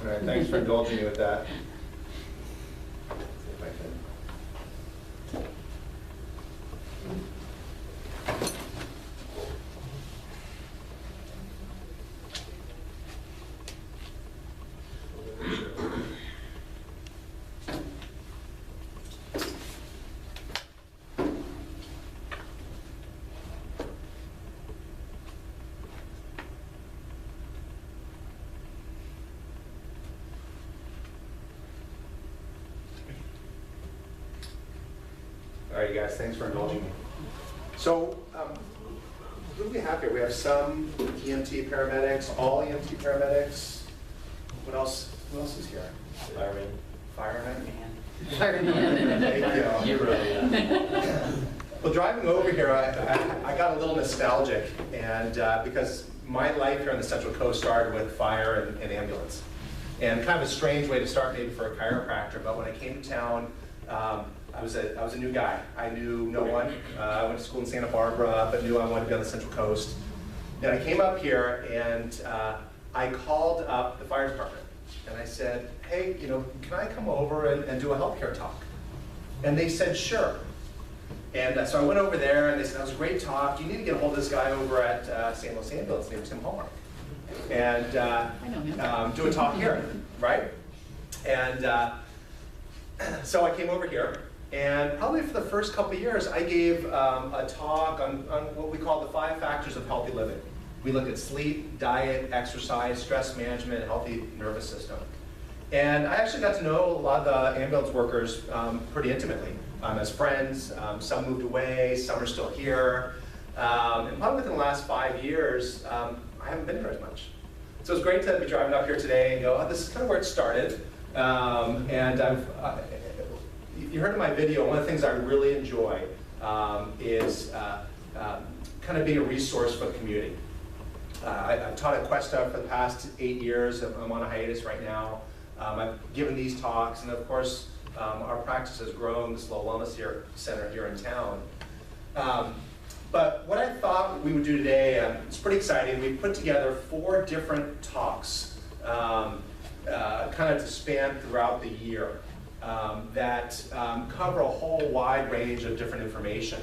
All right, thanks for indulging me with that. See if I can. All right, you guys, thanks for indulging me. So, who do we have here? We have some EMT paramedics, all EMT paramedics. What else? Who else is here? Fireman. Firemen? Fireman. Thank you. You really, Well, driving over here, I got a little nostalgic, and because my life here on the Central Coast started with fire and ambulance. And kind of a strange way to start maybe for a chiropractor, but when I came to town, I was a new guy. I knew no one. I went to school in Santa Barbara, but knew I wanted to be on the Central Coast. And I came up here and I called up the fire department and I said, hey, can I come over and do a healthcare talk? And they said, sure. And so I went over there and they said, that was a great talk. You need to get a hold of this guy over at St. Louis Ambulance named Tim Hallmark. And I know him. do a talk here, right? And so I came over here. And probably for the first couple of years, I gave a talk on what we call the 5 factors of healthy living. We looked at sleep, diet, exercise, stress management, healthy nervous system. And I actually got to know a lot of the ambulance workers pretty intimately as friends. Some moved away, some are still here. And probably within the last 5 years, I haven't been here as much. So it's great to be driving up here today and go, oh, this is kind of where it started. And you heard in my video, one of the things I really enjoy is kind of being a resource for the community. I've taught at Questa for the past 8 years. I'm on a hiatus right now. I've given these talks, and of course, our practice has grown, this little wellness center here in town. But what I thought we would do today, it's pretty exciting. We put together 4 different talks kind of to span throughout the year. That cover a whole wide range of different information.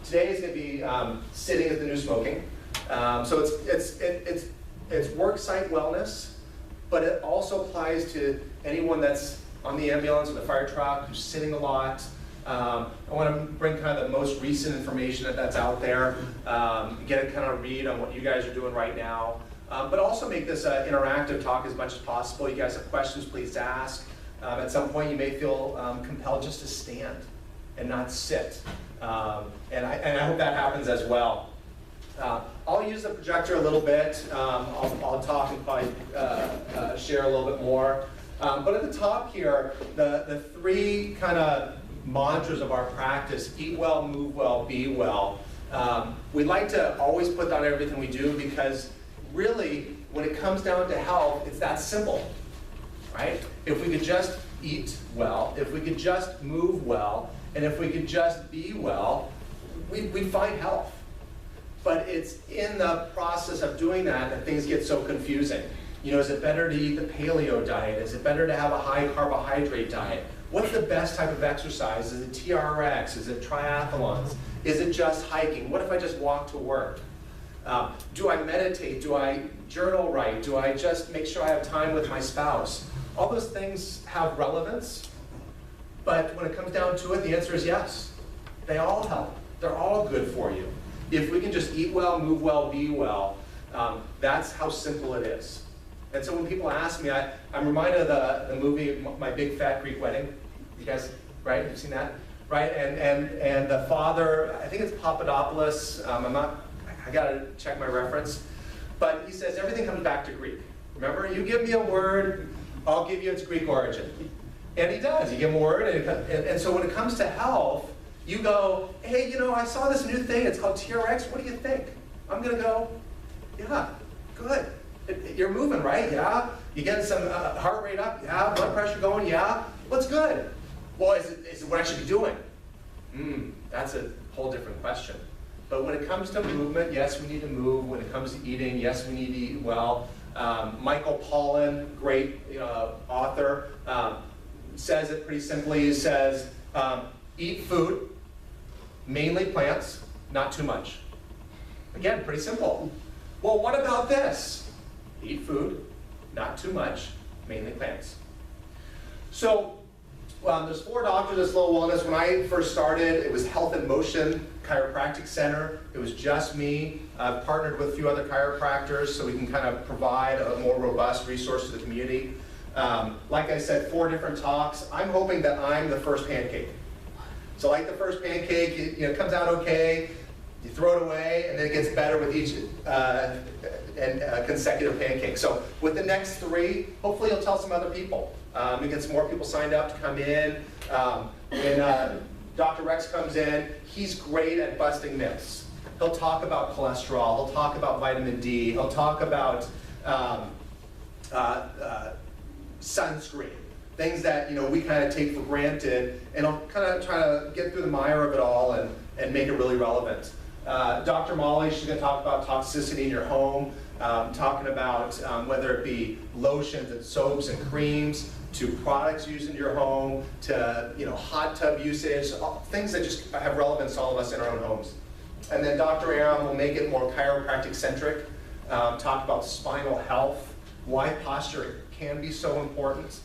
Today is going to be sitting is the new smoking. So it's work site wellness, but it also applies to anyone that's on the ambulance or the fire truck who's sitting a lot. I want to bring kind of the most recent information that's out there, get a kind of read on what you guys are doing right now, but also make this an interactive talk as much as possible. You guys have questions, please ask. At some point, you may feel compelled just to stand and not sit. And I hope that happens as well. I'll use the projector a little bit. I'll talk and probably share a little bit more. But at the top here, the 3 kind of mantras of our practice, eat well, move well, be well. We like to always put down everything we do because really, when it comes down to health, it's that simple. Right? If we could just eat well, if we could just move well, and if we could just be well, we'd find health. But it's in the process of doing that things get so confusing. Is it better to eat the paleo diet? Is it better to have a high carbohydrate diet? What's the best type of exercise? Is it TRX? Is it triathlons? Is it just hiking? What if I just walk to work? Do I meditate? Do I journal write? Do I just make sure I have time with my spouse? All those things have relevance, but when it comes down to it, the answer is yes. They all help. They're all good for you. If we can just eat well, move well, be well, that's how simple it is. And so when people ask me, I'm reminded of the movie, My Big Fat Greek Wedding. You guys, right? You've seen that? Right? And the father, I think it's Papadopoulos, I gotta check my reference, but he says everything comes back to Greek. Remember, you give me a word, I'll give you its Greek origin. And he does, you give him a word, and so when it comes to health, you go, hey, I saw this new thing, it's called TRX, what do you think? I'm gonna go, yeah, good. You're moving, right? Yeah. You getting some heart rate up? Yeah. Blood pressure going? Yeah. What's good? Well, is it what I should be doing? That's a whole different question. But when it comes to movement, yes, we need to move. When it comes to eating, yes, we need to eat well. Michael Pollan, great author, says it pretty simply. He says, eat food, mainly plants, not too much. Again, pretty simple. Well, what about this? Eat food, not too much, mainly plants. So there's 4 doctors at Slow Wellness. When I first started, it was Health and Motion Chiropractic Center. It was just me. I've partnered with a few other chiropractors so we can kind of provide a more robust resource to the community. Like I said, 4 different talks. I'm hoping that I'm the first pancake. So like the first pancake, it comes out okay, you throw it away, and then it gets better with each consecutive pancake. So with the next 3, hopefully you'll tell some other people. We get some more people signed up to come in. When Dr. Rex comes in, he's great at busting myths. He'll talk about cholesterol, he'll talk about vitamin D, he'll talk about sunscreen, things that we kind of take for granted, and I'll kind of try to get through the mire of it all and make it really relevant. Dr. Molly, she's going to talk about toxicity in your home, talking about whether it be lotions and soaps and creams, to products used in your home, to hot tub usage, things that just have relevance to all of us in our own homes. And then Dr. Aram will make it more chiropractic-centric, talk about spinal health, why posture can be so important,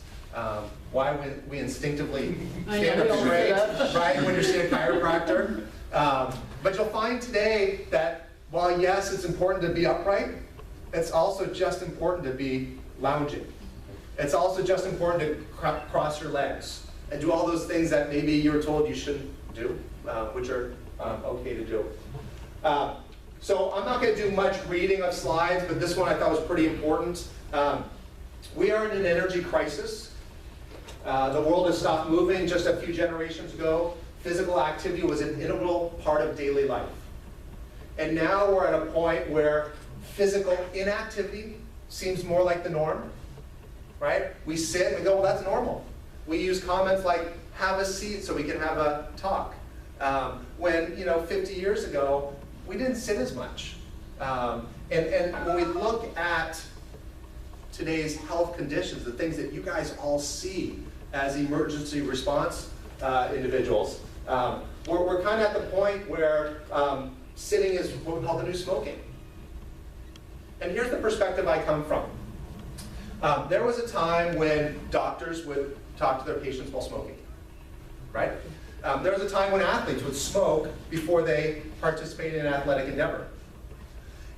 why we instinctively stand up straight, right, when you're seeing a chiropractor. But you'll find today that while yes, it's important to be upright, it's also just important to be lounging. It's also just important to cross your legs and do all those things that maybe you were told you shouldn't do, which are okay to do. So I'm not going to do much reading of slides, but this one I thought was pretty important. We are in an energy crisis. The world has stopped moving. Just a few generations ago, physical activity was an integral part of daily life. And now we're at a point where physical inactivity seems more like the norm, right? We sit and we go, well, that's normal. We use comments like, have a seat so we can have a talk. When, 50 years ago, we didn't sit as much. And when we look at today's health conditions, the things that you guys all see as emergency response individuals, we're kind of at the point where sitting is what we call the new smoking. And here's the perspective I come from. There was a time when doctors would talk to their patients while smoking, right? There was a time when athletes would smoke before they participated in an athletic endeavor.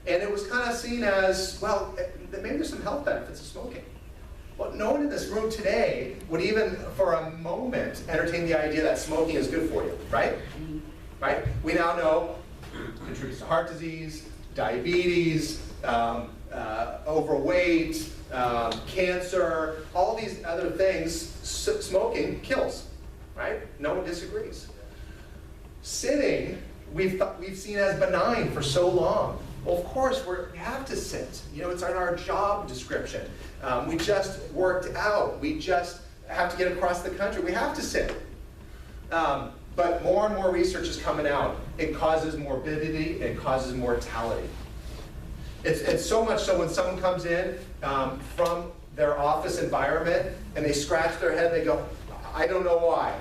And it was kind of seen as, well, maybe there's some health benefits of smoking. Well, no one in this room today would even for a moment entertain the idea that smoking is good for you, right? Right? We now know it contributes to heart disease, diabetes, overweight, cancer, all these other things. Smoking kills, right? No one disagrees. Sitting, we've seen as benign for so long. Well, of course, we have to sit. It's in our job description. We just worked out. We just have to get across the country. We have to sit. But more and more research is coming out. It causes morbidity. It causes mortality. It's so much so when someone comes in from their office environment and they scratch their head, they go, I don't know why,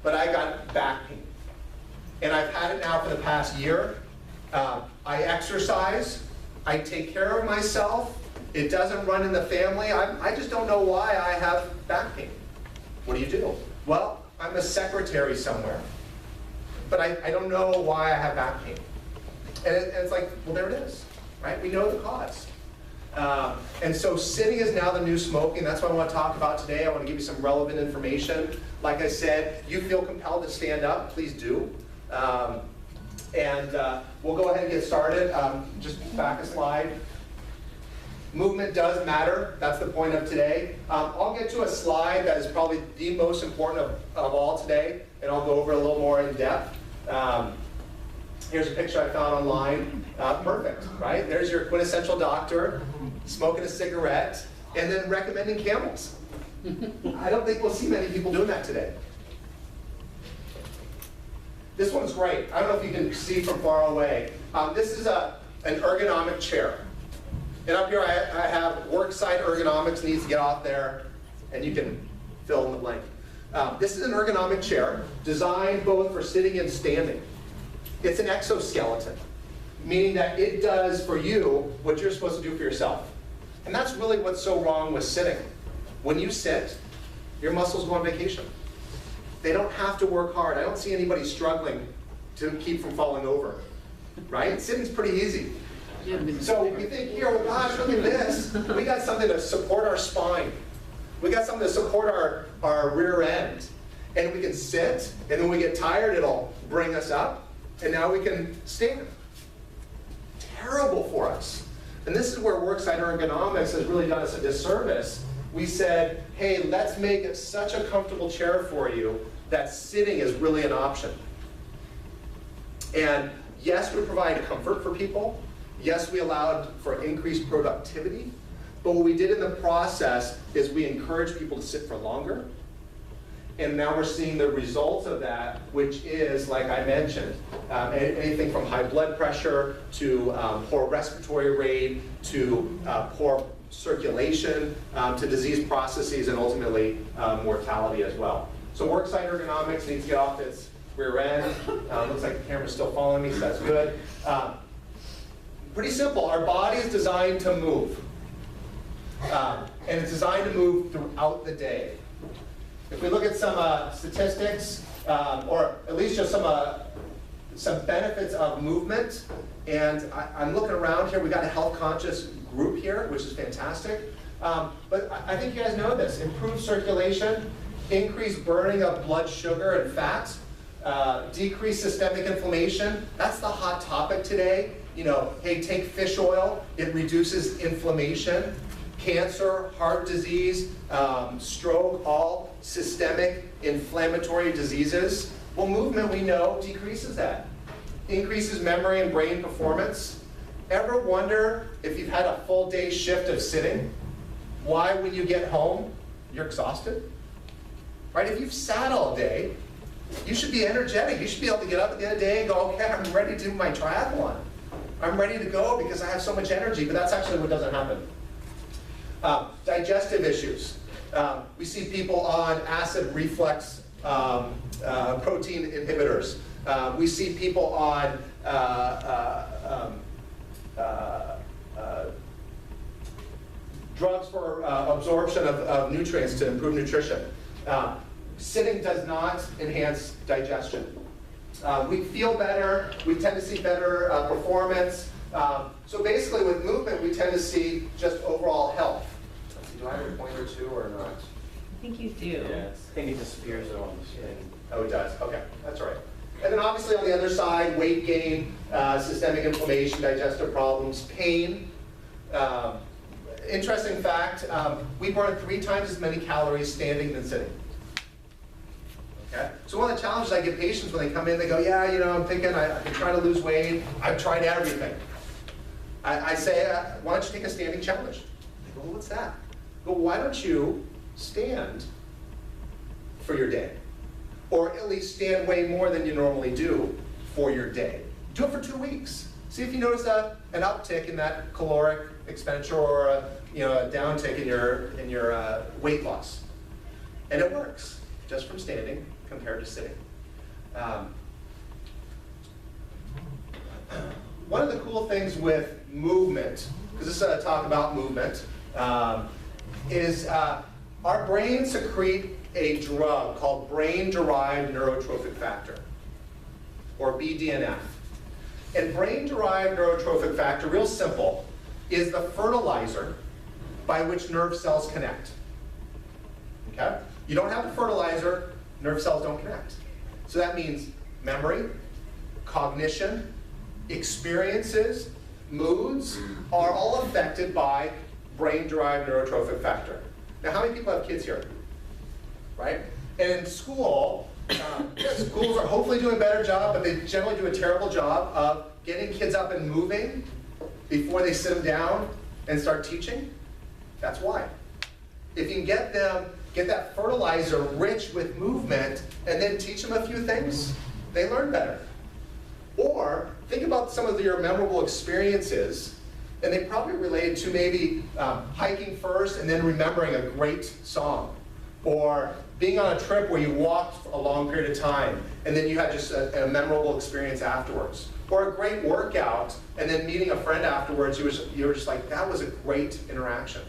but I got back pain. And I've had it now for the past year. I exercise, I take care of myself, it doesn't run in the family, I just don't know why I have back pain. What do you do? Well, I'm a secretary somewhere, but I don't know why I have back pain. And it's like, well, there it is, right? We know the cause. And so sitting is now the new smoking. That's what I want to talk about today. I want to give you some relevant information. Like I said, you feel compelled to stand up, please do. We'll go ahead and get started. Just back a slide. Movement does matter. That's the point of today. I'll get to a slide that is probably the most important of all today, and I'll go over a little more in depth. Here's a picture I found online. Perfect, right? There's your quintessential doctor smoking a cigarette and then recommending Camels. I don't think we'll see many people doing that today. This one's great. I don't know if you can see from far away. This is an ergonomic chair. And up here I have worksite ergonomics needs to get out there, and you can fill in the blank. This is an ergonomic chair designed both for sitting and standing. It's an exoskeleton, meaning that it does for you what you're supposed to do for yourself. And that's really what's so wrong with sitting. When you sit, your muscles go on vacation. They don't have to work hard. I don't see anybody struggling to keep from falling over, right? Sitting's pretty easy. So we think here, well, gosh, look at this. We got something to support our spine. We got something to support our rear end. And we can sit, and when we get tired, it'll bring us up, and now we can stand. Terrible for us. And this is where worksite ergonomics has really done us a disservice. We said, hey, let's make it such a comfortable chair for you that sitting is really an option. And yes, we provide comfort for people. Yes, we allowed for increased productivity. But what we did in the process is we encouraged people to sit for longer. And now we're seeing the results of that, which is, like I mentioned, anything from high blood pressure to poor respiratory rate to poor circulation to disease processes and ultimately mortality as well. So worksite ergonomics needs to get off its rear end. Looks like the camera's still following me, so that's good. Pretty simple. Our body is designed to move. And it's designed to move throughout the day. If we look at some statistics, or at least just some benefits of movement, and I'm looking around here, we've got a health conscious group here, which is fantastic. But I think you guys know this. Improved circulation, increased burning of blood sugar and fat, decreased systemic inflammation. That's the hot topic today. You know, hey, take fish oil, it reduces inflammation. Cancer, heart disease, stroke, all systemic inflammatory diseases. Well, movement, we know, decreases that. Increases memory and brain performance. Ever wonder if you've had a full day shift of sitting, why when you get home, you're exhausted? Right? If you've sat all day, you should be energetic. You should be able to get up at the end of the day and go, okay, I'm ready to do my triathlon. I'm ready to go because I have so much energy, but that's actually what doesn't happen. Digestive issues. We see people on acid reflux protein inhibitors. We see people on drugs for absorption of nutrients to improve nutrition. Sitting does not enhance digestion. We feel better, we tend to see better performance. So basically with movement, we tend to see just overall health. Let's see, do I have a pointer too or not? I think you do. Yeah, I think it disappears on the screen. Oh, it does, okay, that's all right. And then obviously on the other side, weight gain, systemic inflammation, digestive problems, pain. Interesting fact, we burn 3 times as many calories standing than sitting. Okay? So one of the challenges I give patients when they come in, they go, yeah, you know, I'm thinking I'm trying to lose weight, I've tried everything. I say, why don't you take a standing challenge? They go, well, what's that? I go, why don't you stand for your day? Or at least stand way more than you normally do for your day. Do it for 2 weeks. See if you notice an uptick in that caloric expenditure or a downtick in your weight loss. And it works, just from standing compared to sitting. One of the cool things with movement, because this is a talk about movement, is our brains secrete a drug called brain-derived neurotrophic factor, or BDNF. And brain-derived neurotrophic factor, real simple, is the fertilizer by which nerve cells connect. Okay? You don't have the fertilizer, nerve cells don't connect. So that means memory, cognition, experiences, moods are all affected by brain-derived neurotrophic factor. Now, how many people have kids here? Right? And in school, schools are hopefully doing a better job, but they generally do a terrible job of getting kids up and moving before they sit them down and start teaching. That's why. If you can get that fertilizer rich with movement and then teach them a few things, they learn better. Or think about some of your memorable experiences And they probably related to maybe hiking first and then remembering a great song. Or being on a trip where you walked a long period of time and then you had just a memorable experience afterwards. Or a great workout and then meeting a friend afterwards, you were just like, that was a great interaction.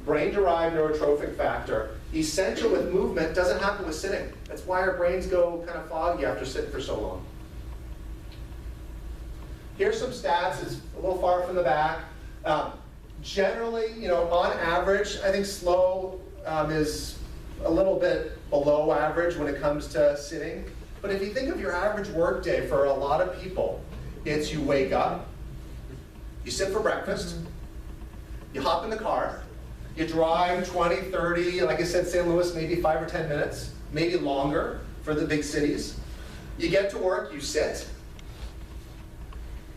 Brain-derived neurotrophic factor, essential with movement, doesn't happen with sitting. That's why our brains go kind of foggy after sitting for so long. Here's some stats. It's a little far from the back. Generally, on average, I think slow is a little bit below average when it comes to sitting. But if you think of your average work day for a lot of people, it's you wake up, you sit for breakfast, you hop in the car, you drive 20, 30, like I said, St. Louis, maybe 5 or 10 minutes, maybe longer for the big cities. You get to work, you sit.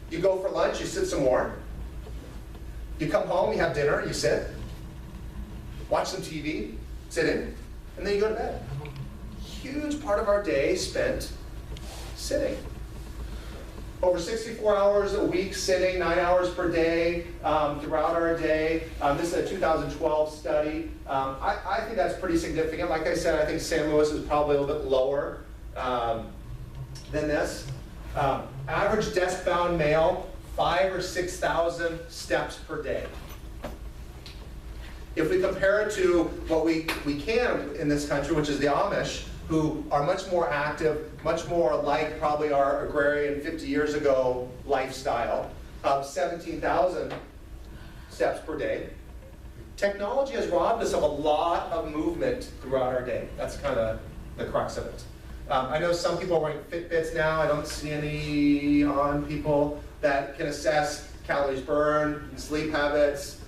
You go for lunch, you sit some more. You come home, you have dinner, you sit. Watch some TV, sitting, and then you go to bed. Huge part of our day spent sitting. Over 64 hours a week sitting, 9 hours per day throughout our day. This is a 2012 study. I think that's pretty significant. Like I said, I think St. Louis is probably a little bit lower than this. Average desk-bound male, 5,000 or 6,000 steps per day. If we compare it to what we can in this country, which is the Amish, who are much more active, much more like probably our agrarian 50 years ago lifestyle of 17,000 steps per day. Technology has robbed us of a lot of movement throughout our day. That's kind of the crux of it. I know some people are wearing Fitbits now. I don't see any on people that can assess calories burned, sleep habits,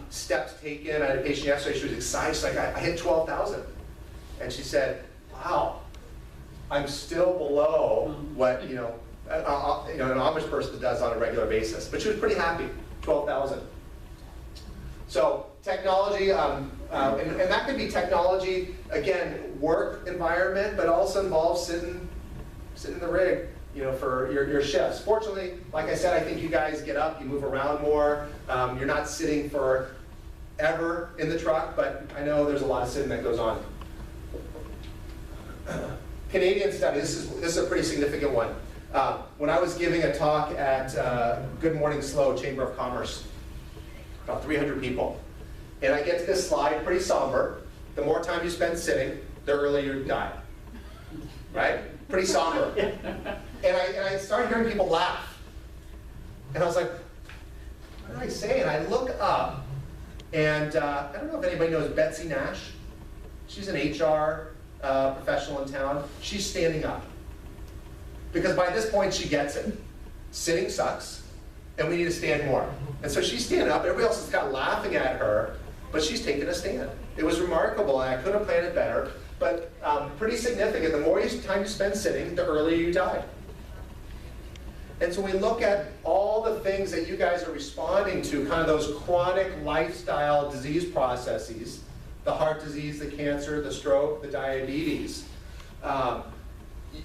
steps taken. I had a patient yesterday, she was excited. She's like, I hit 12,000. And she said, wow, I'm still below what an Amish person does on a regular basis. But she was pretty happy, 12,000. So technology, and that could be technology, again, work environment, but also involves sitting in the rig, for your shifts. Fortunately, like I said, I think you guys get up, you move around more. You're not sitting forever in the truck, but I know there's a lot of sitting that goes on. Canadian study, this is a pretty significant one. When I was giving a talk at Good Morning Slow Chamber of Commerce, about 300 people, and I get to this slide, pretty somber. The more time you spend sitting, the earlier you die. Right? Pretty somber. And I started hearing people laugh. And I was like, what did I say? And I look up, and I don't know if anybody knows Betsy Nash. She's an HR professional in town. She's standing up. Because by this point, she gets it. Sitting sucks, and we need to stand more. And so she's standing up. Everybody else is kind of laughing at her, but she's taking a stand. It was remarkable, and I could have planned it better, but pretty significant. The more time you spend sitting, the earlier you die. And so we look at all the things that you guys are responding to, kind of those chronic lifestyle disease processes, the heart disease, the cancer, the stroke, the diabetes. I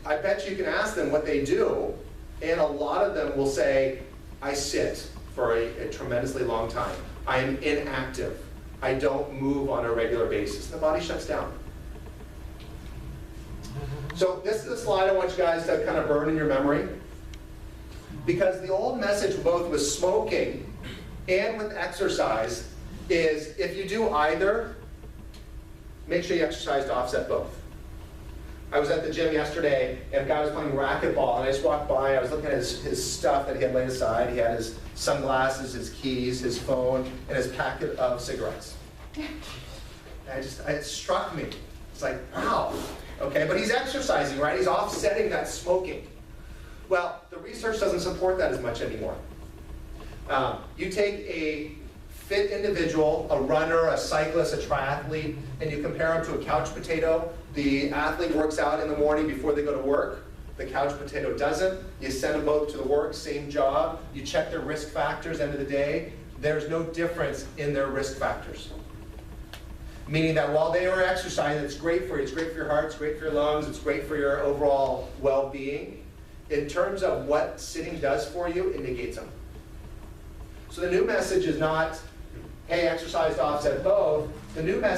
bet you can ask them what they do, and a lot of them will say, I sit for a tremendously long time. I am inactive. I don't move on a regular basis. The body shuts down. So this is a slide I want you guys to kind of burn in your memory. Because the old message both with smoking and with exercise is if you do either, make sure you exercise to offset both. I was at the gym yesterday, and a guy was playing racquetball, and I just walked by. I was looking at his stuff that he had laid aside. He had his sunglasses, his keys, his phone, and his packet of cigarettes. And it struck me. It's like, wow. Okay, but he's exercising, right? He's offsetting that smoking. Well, the research doesn't support that as much anymore. You take a fit individual, a runner, a cyclist, a triathlete, and you compare them to a couch potato. The athlete works out in the morning before they go to work. The couch potato doesn't. You send them both to the work, same job. You check their risk factors, end of the day. There's no difference in their risk factors. Meaning that while they are exercising, it's great for you. It's great for your heart, it's great for your lungs, it's great for your overall well-being. In terms of what sitting does for you, it negates them. So the new message is not, hey, exercise to offset both. The new message